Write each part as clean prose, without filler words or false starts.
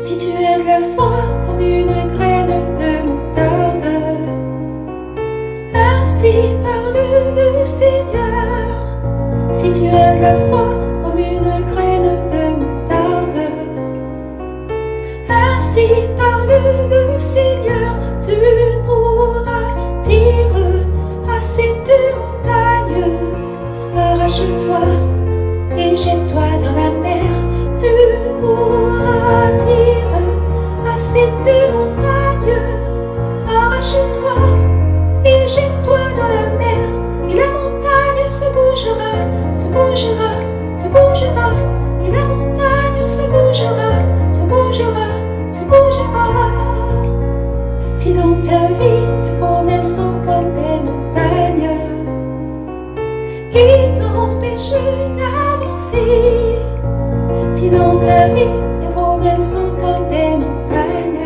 Si tu es de la foi comme une graine de moutarde, ainsi parle le Seigneur. Si tu es de la foi comme une graine de moutarde, ainsi parle le Seigneur, tu pourras dire à cette montagne, arrache-toi et jette-toi dans la mer. Tu pourras dire à cette montagne, arrache-toi et jette-toi dans la mer. Et la montagne se bougera, se bougera, se bougera. Et la montagne se bougera, se bougera, se bougera. Si dans ta vie tes problèmes sont comme des montagnes qui t'empêchent d'avancer, si dans ta vie tes problèmes sont comme des montagnes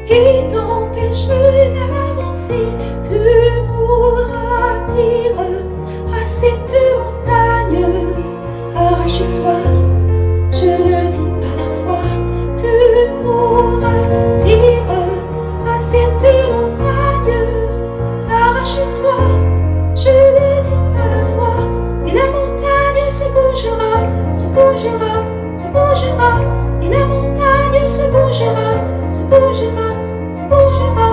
qui t'empêchent d'avancer, tu pourras dire à cette montagne, arrache-toi, je le dis par la foi. Tu pourras dire à cette montagne, arrache-toi, je le dis par la foi. Et la montagne se bougera, se bougera, se bougera. Et la montagne se bougera, se bougera, se bougera.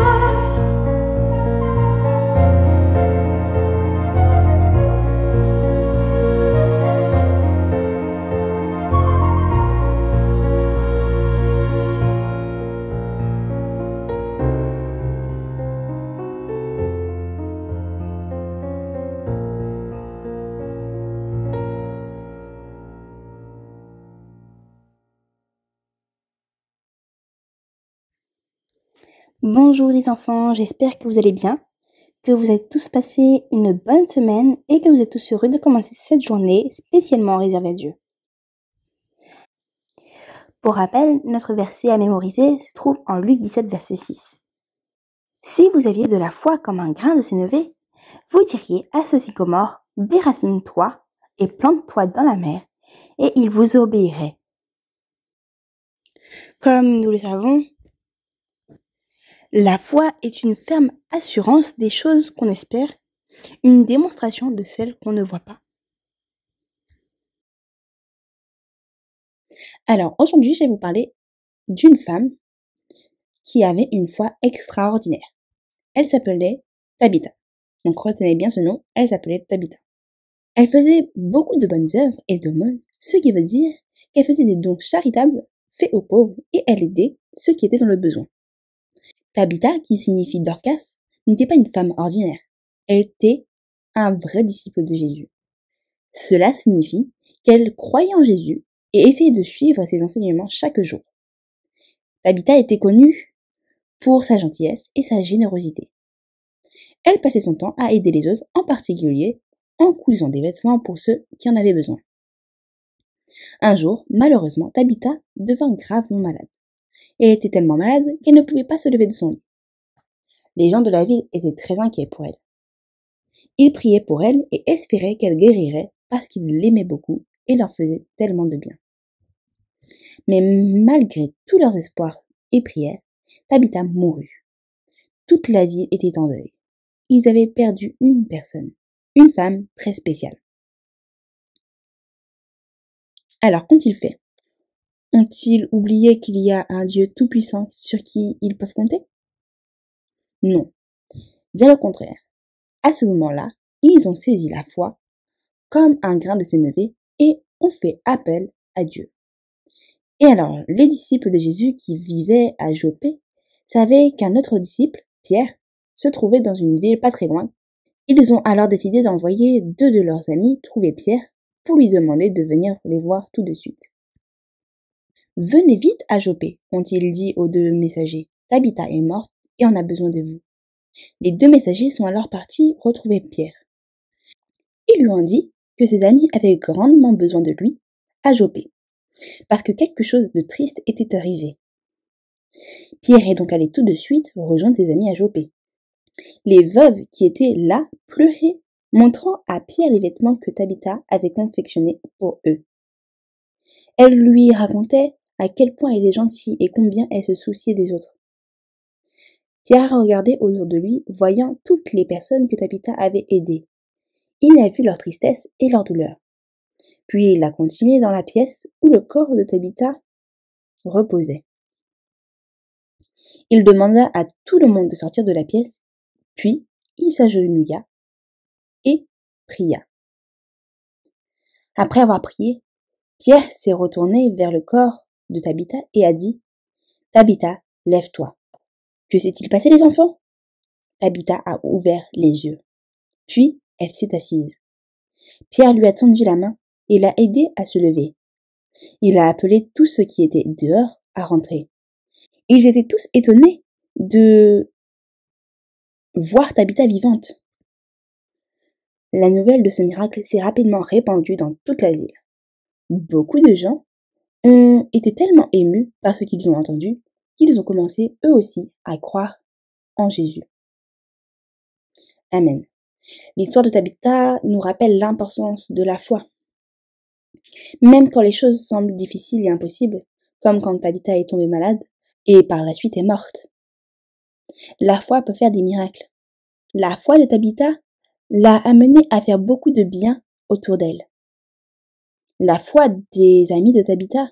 Bonjour les enfants, j'espère que vous allez bien, que vous avez tous passé une bonne semaine et que vous êtes tous heureux de commencer cette journée spécialement réservée à Dieu. Pour rappel, notre verset à mémoriser se trouve en Luc 17, verset 6. Si vous aviez de la foi comme un grain de sénévé, vous diriez à ce sycomore, déracine-toi et plante-toi dans la mer, et il vous obéirait. Comme nous le savons, la foi est une ferme assurance des choses qu'on espère, une démonstration de celles qu'on ne voit pas. Alors aujourd'hui, je vais vous parler d'une femme qui avait une foi extraordinaire. Elle s'appelait Tabitha. Donc retenez bien ce nom, elle s'appelait Tabitha. Elle faisait beaucoup de bonnes œuvres et d'aumônes, ce qui veut dire qu'elle faisait des dons charitables faits aux pauvres et elle aidait ceux qui étaient dans le besoin. Tabitha, qui signifie Dorcas, n'était pas une femme ordinaire. Elle était un vrai disciple de Jésus. Cela signifie qu'elle croyait en Jésus et essayait de suivre ses enseignements chaque jour. Tabitha était connue pour sa gentillesse et sa générosité. Elle passait son temps à aider les autres, en particulier en cousant des vêtements pour ceux qui en avaient besoin. Un jour, malheureusement, Tabitha devint gravement malade. Elle était tellement malade qu'elle ne pouvait pas se lever de son lit. Les gens de la ville étaient très inquiets pour elle. Ils priaient pour elle et espéraient qu'elle guérirait parce qu'ils l'aimaient beaucoup et leur faisaient tellement de bien. Mais malgré tous leurs espoirs et prières, Tabitha mourut. Toute la ville était en deuil. Ils avaient perdu une personne, une femme très spéciale. Alors qu'ont-ils fait? Ont-ils oublié qu'il y a un Dieu tout-puissant sur qui ils peuvent compter? Non, bien au contraire. À ce moment-là, ils ont saisi la foi comme un grain de sénévé et ont fait appel à Dieu. Et alors, les disciples de Jésus qui vivaient à Jopé savaient qu'un autre disciple, Pierre, se trouvait dans une ville pas très loin. Ils ont alors décidé d'envoyer 2 de leurs amis trouver Pierre pour lui demander de venir les voir tout de suite. « Venez vite à Jopé, ont-ils dit aux 2 messagers. Tabitha est morte et on a besoin de vous. » Les 2 messagers sont alors partis retrouver Pierre. Ils lui ont dit que ses amis avaient grandement besoin de lui à Jopé, parce que quelque chose de triste était arrivé. Pierre est donc allé tout de suite rejoindre ses amis à Jopé. Les veuves qui étaient là pleuraient, montrant à Pierre les vêtements que Tabitha avait confectionnés pour eux. Elle lui racontait à quel point elle était gentille et combien elle se souciait des autres. Pierre regardait autour de lui, voyant toutes les personnes que Tabitha avait aidées. Il a vu leur tristesse et leur douleur. Puis il a continué dans la pièce où le corps de Tabitha reposait. Il demanda à tout le monde de sortir de la pièce, puis il s'agenouilla et pria. Après avoir prié, Pierre s'est retourné vers le corps de Tabitha et a dit « Tabitha, lève-toi. » Que s'est-il passé, les enfants? Tabitha a ouvert les yeux. Puis elle s'est assise. Pierre lui a tendu la main et l'a aidée à se lever. Il a appelé tous ceux qui étaient dehors à rentrer. Ils étaient tous étonnés de voir Tabitha vivante. La nouvelle de ce miracle s'est rapidement répandue dans toute la ville. Beaucoup de gens ont été tellement émus par ce qu'ils ont entendu qu'ils ont commencé eux aussi à croire en Jésus. Amen. L'histoire de Tabitha nous rappelle l'importance de la foi. Même quand les choses semblent difficiles et impossibles, comme quand Tabitha est tombée malade et par la suite est morte. La foi peut faire des miracles. La foi de Tabitha l'a amenée à faire beaucoup de bien autour d'elle. La foi des amis de Tabitha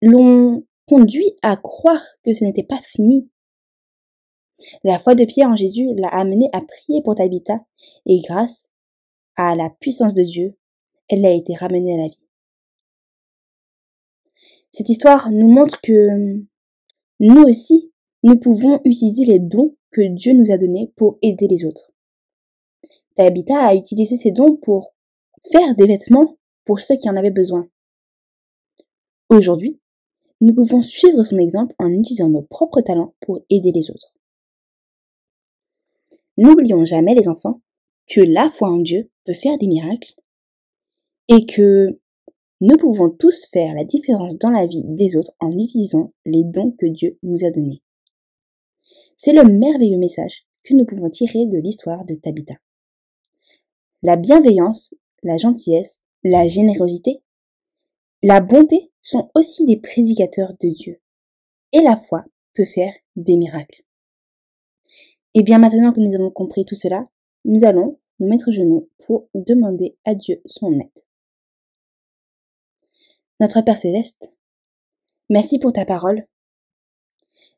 l'ont conduit à croire que ce n'était pas fini. La foi de Pierre en Jésus l'a amené à prier pour Tabitha et grâce à la puissance de Dieu, elle a été ramenée à la vie. Cette histoire nous montre que nous aussi, nous pouvons utiliser les dons que Dieu nous a donnés pour aider les autres. Tabitha a utilisé ses dons pour faire des vêtements pour ceux qui en avaient besoin. Aujourd'hui, nous pouvons suivre son exemple en utilisant nos propres talents pour aider les autres. N'oublions jamais, les enfants, que la foi en Dieu peut faire des miracles et que nous pouvons tous faire la différence dans la vie des autres en utilisant les dons que Dieu nous a donnés. C'est le merveilleux message que nous pouvons tirer de l'histoire de Tabitha. La bienveillance, la gentillesse, la générosité, la bonté sont aussi des prédicateurs de Dieu. Et la foi peut faire des miracles. Et bien maintenant que nous avons compris tout cela, nous allons nous mettre à genoux pour demander à Dieu son aide. Notre Père Céleste, merci pour ta parole.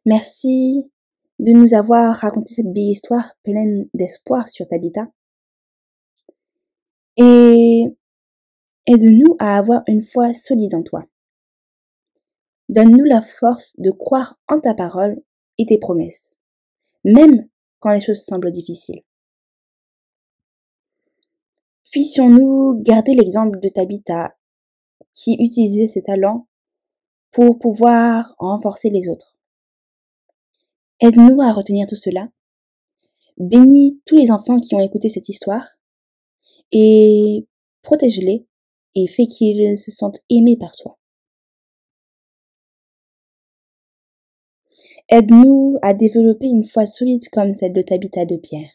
Merci de nous avoir raconté cette belle histoire pleine d'espoir sur Tabitha. Et aide-nous à avoir une foi solide en toi. Donne-nous la force de croire en ta parole et tes promesses, même quand les choses semblent difficiles. Puissions-nous garder l'exemple de Tabitha qui utilisait ses talents pour pouvoir renforcer les autres. Aide-nous à retenir tout cela. Bénis tous les enfants qui ont écouté cette histoire et protège-les et fais qu'ils se sentent aimés par toi. Aide-nous à développer une foi solide comme celle de Tabitha de Pierre.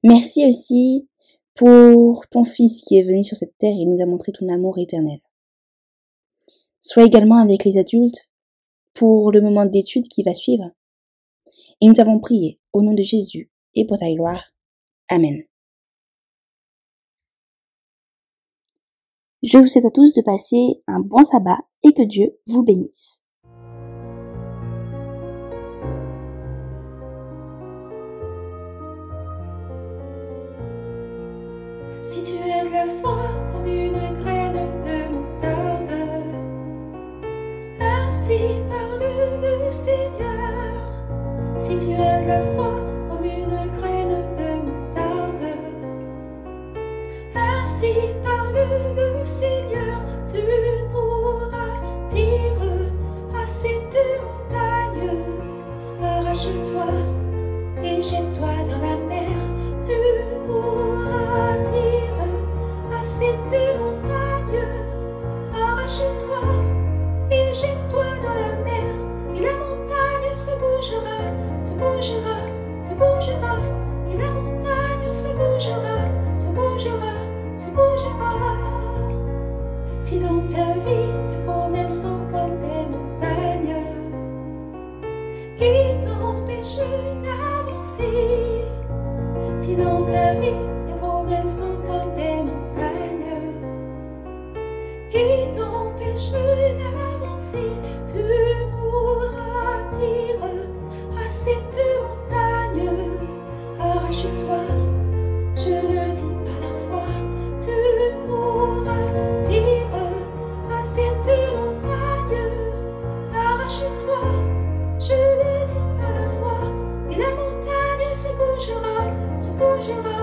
Merci aussi pour ton Fils qui est venu sur cette terre et nous a montré ton amour éternel. Sois également avec les adultes pour le moment d'étude qui va suivre. Et nous t'avons prié au nom de Jésus et pour ta gloire. Amen. Je vous souhaite à tous de passer un bon sabbat et que Dieu vous bénisse. Si tu as de la foi comme une graine de moutarde, ainsi parle le Seigneur. Si tu as de la foi comme une graine de moutarde, ainsi parle le Seigneur, tu pourras dire à cette montagne, arrache-toi et jette-toi dans la mer. Tu pourras dire à cette montagne, arrache-toi et jette-toi dans la mer. Et la montagne se bougera, se bougera, se bougera. Et la montagne se bougera, se bougera, se bougera. d'avancer. Si dans ta vie, tes problèmes sont comme des montagnes qui t'empêchent d'avancer, tu pourras dire à cette montagne, arrache-toi, je le dis par la foi. Tu pourras dire à cette montagne, arrache-toi, je le dis par la foi. Et la montagne se bougera, se bougera.